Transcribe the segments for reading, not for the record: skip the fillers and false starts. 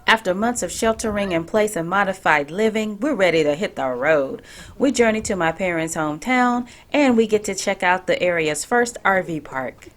After months of sheltering in place and modified living, we're ready to hit the road. We journey to my parents' hometown and we get to check out the area's first RV park.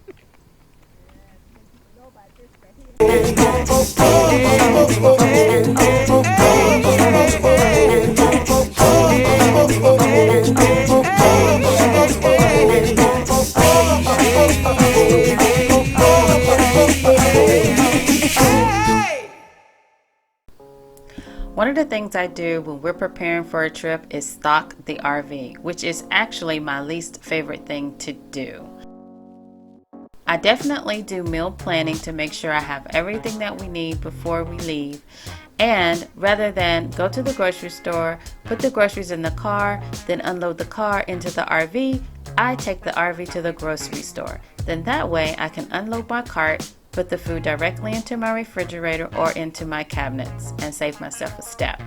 One of the things I do when we're preparing for a trip is stock the RV, which is actually my least favorite thing to do. I definitely do meal planning to make sure I have everything that we need before we leave. And rather than go to the grocery store, put the groceries in the car, then unload the car into the RV, I take the RV to the grocery store. Then that way I can unload my cart, put the food directly into my refrigerator or into my cabinets and save myself a step.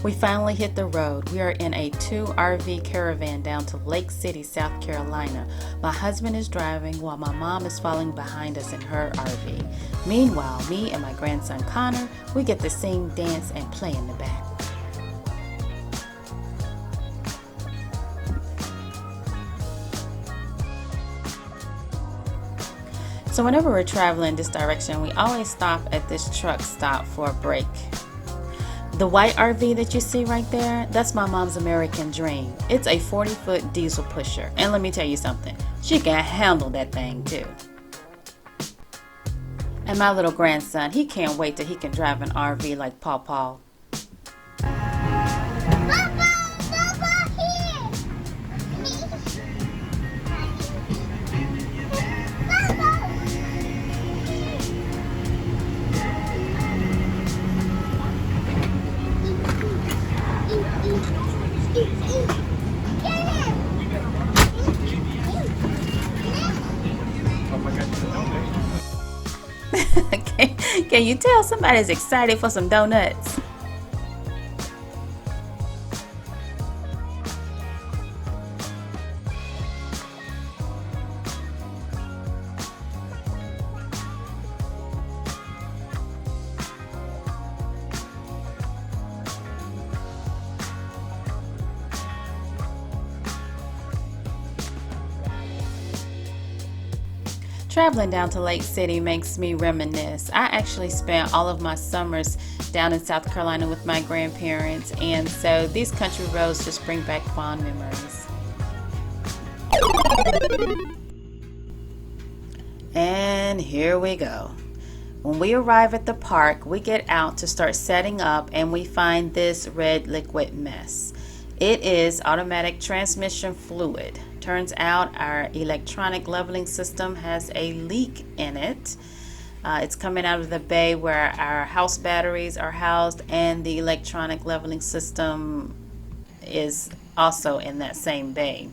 We finally hit the road. We are in a 2 RV caravan down to Lake City, South Carolina. My husband is driving while my mom is following behind us in her RV. Meanwhile, me and my grandson Connor, we get to sing, dance, and play in the back. So whenever we're traveling this direction, we always stop at this truck stop for a break. The white RV that you see right there, that's my mom's American dream. It's a 40-foot diesel pusher. And let me tell you something, she can handle that thing too. And my little grandson, he can't wait till he can drive an RV like Paw Paw. Can you tell somebody's excited for some donuts? Traveling down to Lake City makes me reminisce. I actually spent all of my summers down in South Carolina with my grandparents, and so these country roads just bring back fond memories. And here we go. When we arrive at the park, we get out to start setting up and we find this red liquid mess. It is automatic transmission fluid. Turns out our electronic leveling system has a leak in it. It's coming out of the bay where our house batteries are housed, and the electronic leveling system is also in that same bay.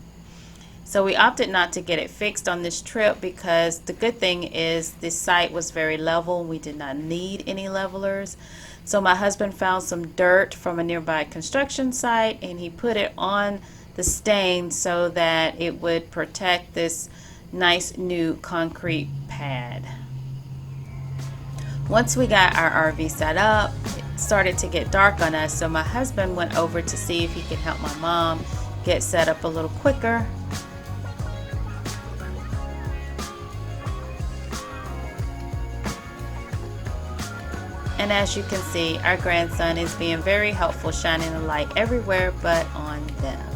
So we opted not to get it fixed on this trip because the good thing is the site was very level. We did not need any levelers. So my husband found some dirt from a nearby construction site and he put it on the stain so that it would protect this nice new concrete pad. Once we got our RV set up, it started to get dark on us, so my husband went over to see if he could help my mom get set up a little quicker. And as you can see, our grandson is being very helpful, shining a light everywhere but on them.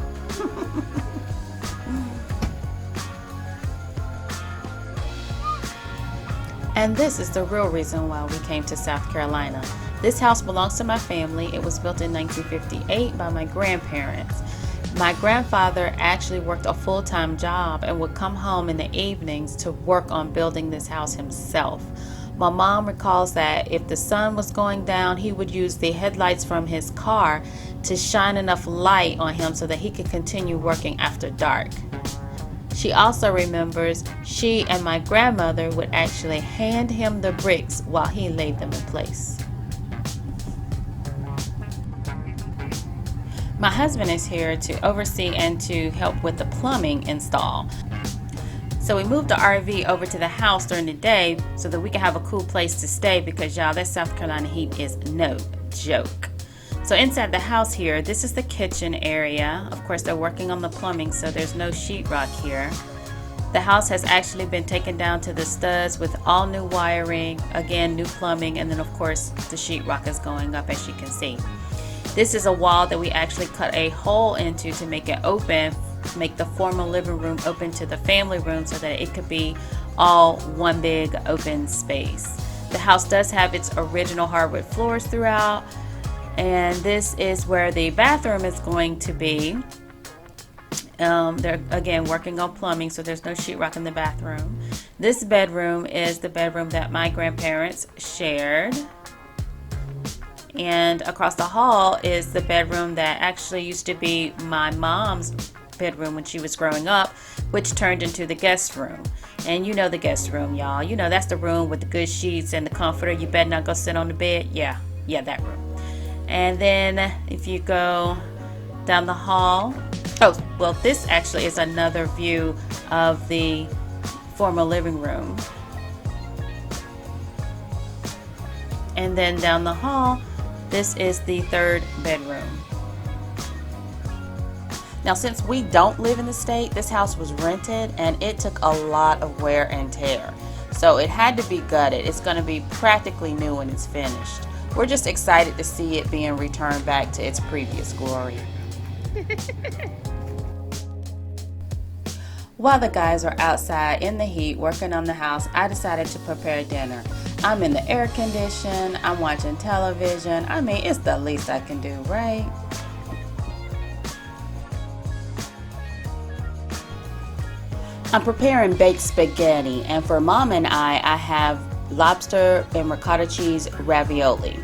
And this is the real reason why we came to South Carolina. This house belongs to my family. It was built in 1958 by my grandparents. My grandfather actually worked a full-time job and would come home in the evenings to work on building this house himself. My mom recalls that if the sun was going down, he would use the headlights from his car to shine enough light on him so that he could continue working after dark. She also remembers she and my grandmother would actually hand him the bricks while he laid them in place. My husband is here to oversee and to help with the plumbing install. So we moved the RV over to the house during the day so that we can have a cool place to stay, because y'all, that South Carolina heat is no joke. So inside the house here, this is the kitchen area. Of course, they're working on the plumbing, so there's no sheetrock here. The house has actually been taken down to the studs with all new wiring, again, new plumbing, and then of course the sheetrock is going up, as you can see. This is a wall that we actually cut a hole into to make it open, make the formal living room open to the family room so that it could be all one big open space. The house does have its original hardwood floors throughout, and this is where the bathroom is going to be. They're again working on plumbing, so there's no sheetrock in the bathroom. This bedroom is the bedroom that my grandparents shared. And across the hall is the bedroom that actually used to be my mom's bedroom when she was growing up, which turned into the guest room. And you know the guest room, y'all. You know that's the room with the good sheets and the comforter. You better not go sit on the bed. Yeah, that room. And then if you go down the hall, oh, well, this actually is another view of the formal living room. And then down the hall, this is the third bedroom. Now, since we don't live in the state, this house was rented and it took a lot of wear and tear. So it had to be gutted. It's going to be practically new when it's finished. We're just excited to see it being returned back to its previous glory. While the guys are outside in the heat working on the house, I decided to prepare dinner. I'm in the air condition, I'm watching television. I mean, it's the least I can do, right? I'm preparing baked spaghetti, and for Mom and I have lobster and ricotta cheese ravioli.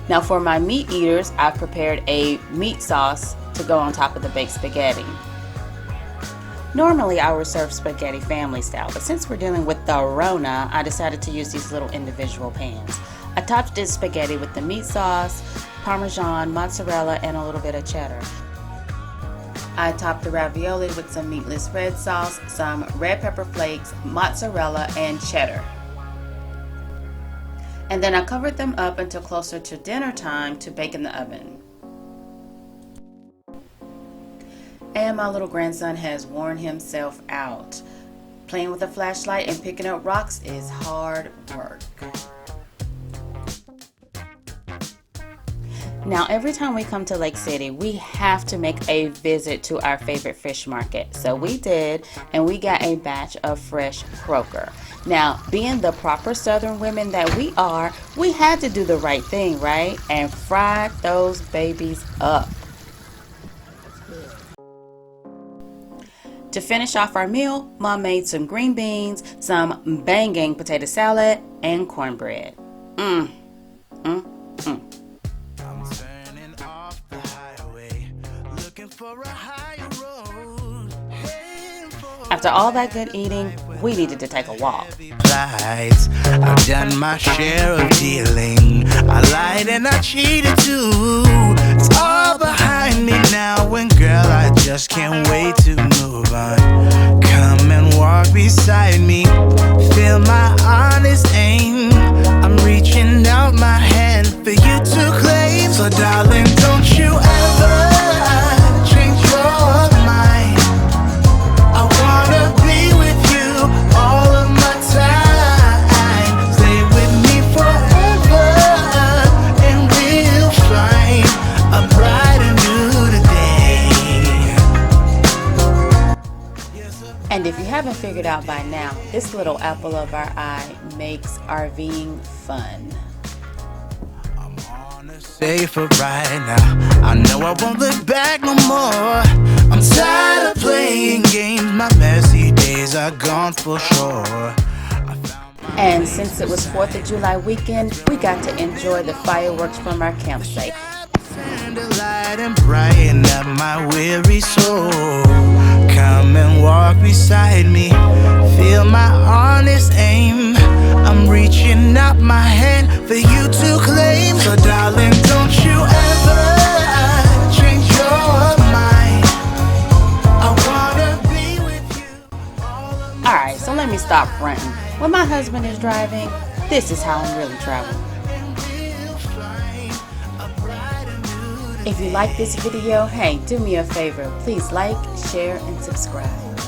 Now for my meat eaters, I've prepared a meat sauce to go on top of the baked spaghetti. Normally I would serve spaghetti family style, but since we're dealing with the Rona, I decided to use these little individual pans. I topped this spaghetti with the meat sauce, Parmesan, mozzarella, and a little bit of cheddar. I topped the ravioli with some meatless red sauce, some red pepper flakes, mozzarella, and cheddar. And then I covered them up until closer to dinner time to bake in the oven. And my little grandson has worn himself out. Playing with a flashlight and picking up rocks is hard work. Now, every time we come to Lake City, we have to make a visit to our favorite fish market. So we did, and we got a batch of fresh croaker. Now, being the proper Southern women that we are, we had to do the right thing, right? And fry those babies up. To finish off our meal, Mom made some green beans, some banging potato salad, and cornbread. I'm turning off the highway, looking for a higher road. After all that good eating, we needed to take a walk. I've done my share of dealing. I lied and I cheated too. It's all behind me now, and girl, I just can't wait to move on. Come and walk beside me, feel my honest aim. I'm reaching out my hand for you to claim. So darling, don't you ever change your mind. I wanna be with you all of my time. Stay with me forever, and we'll find a brighter new day. And if you haven't figured out by now, this little apple of our eye makes RVing fun. I'm on a safer right now. I know I won't look back no more. I'm tired of playing games. My messy days are gone for sure. And since it was 4th of July weekend, we got to enjoy the fireworks from our campsite. Send a light and brighten up my weary soul. Come and walk beside me, feel my honest aim. I'm reaching out my hand for you to claim. So darling, don't you ever change your mind. I wanna be with you. Alright, so stop fronting. When my husband is driving, this is how I'm really traveling. If you like this video, hey, do me a favor. Please like, share, and subscribe.